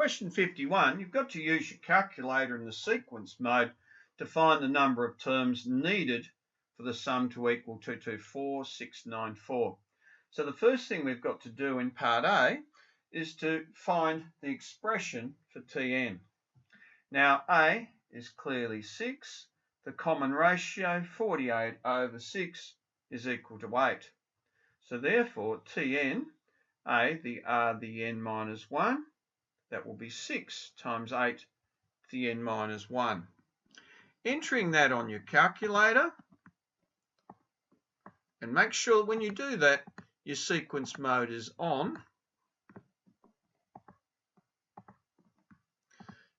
question 51, you've got to use your calculator in the sequence mode to find the number of terms needed for the sum to equal 224694. So the first thing we've got to do in part A is to find the expression for Tn. Now A is clearly 6. The common ratio, 48 over 6, is equal to 8. So therefore Tn, A, the R, the n minus 1, that will be 6 times 8 to the n minus 1. Entering that on your calculator, and make sure when you do that, your sequence mode is on.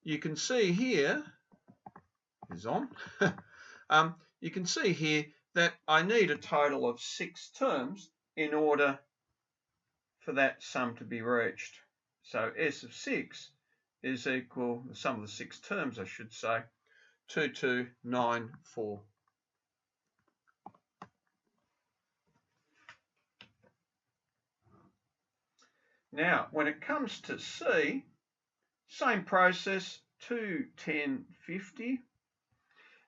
You can see here, is on, you can see here that I need a total of 6 terms in order for that sum to be reached. So S of 6 is equal, the sum of the 6 terms I should say, 2294. Now, when it comes to C, same process, 2, 10, 50,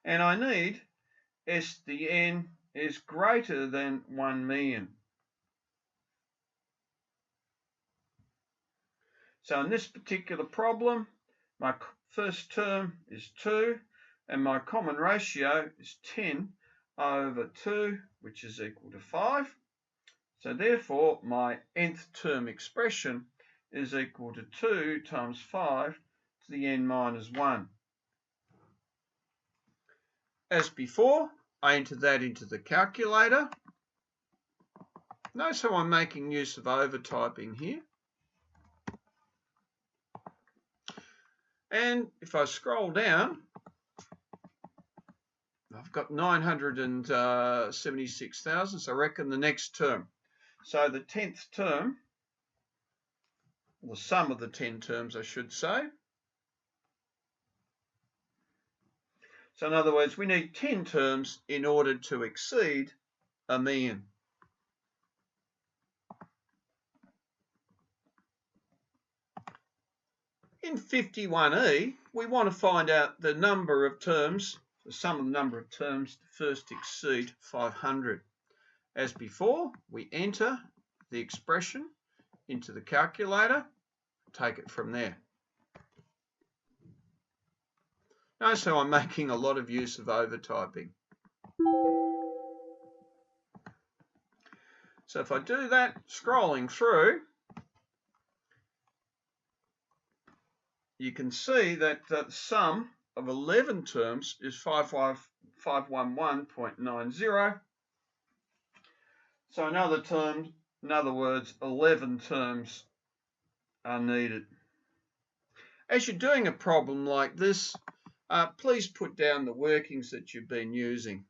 and I need S, the n, is greater than 1 million. So in this particular problem, my first term is 2, and my common ratio is 10 over 2, which is equal to 5. So therefore, my nth term expression is equal to 2 times 5 to the n minus 1. As before, I enter that into the calculator. Notice how I'm making use of overtyping here. And if I scroll down, I've got 976,000, so I reckon the next term. So the 10th term, or the sum of the 10 terms, I should say. So in other words, we need 10 terms in order to exceed 1 million. In 51E, we want to find out the number of terms, the sum of the number of terms to first exceed 500. As before, we enter the expression into the calculator, take it from there. Notice how I'm making a lot of use of overtyping. So if I do that, scrolling through, you can see that the sum of 11 terms is 511.90. So in other words, 11 terms are needed. As you're doing a problem like this, please put down the workings that you've been using.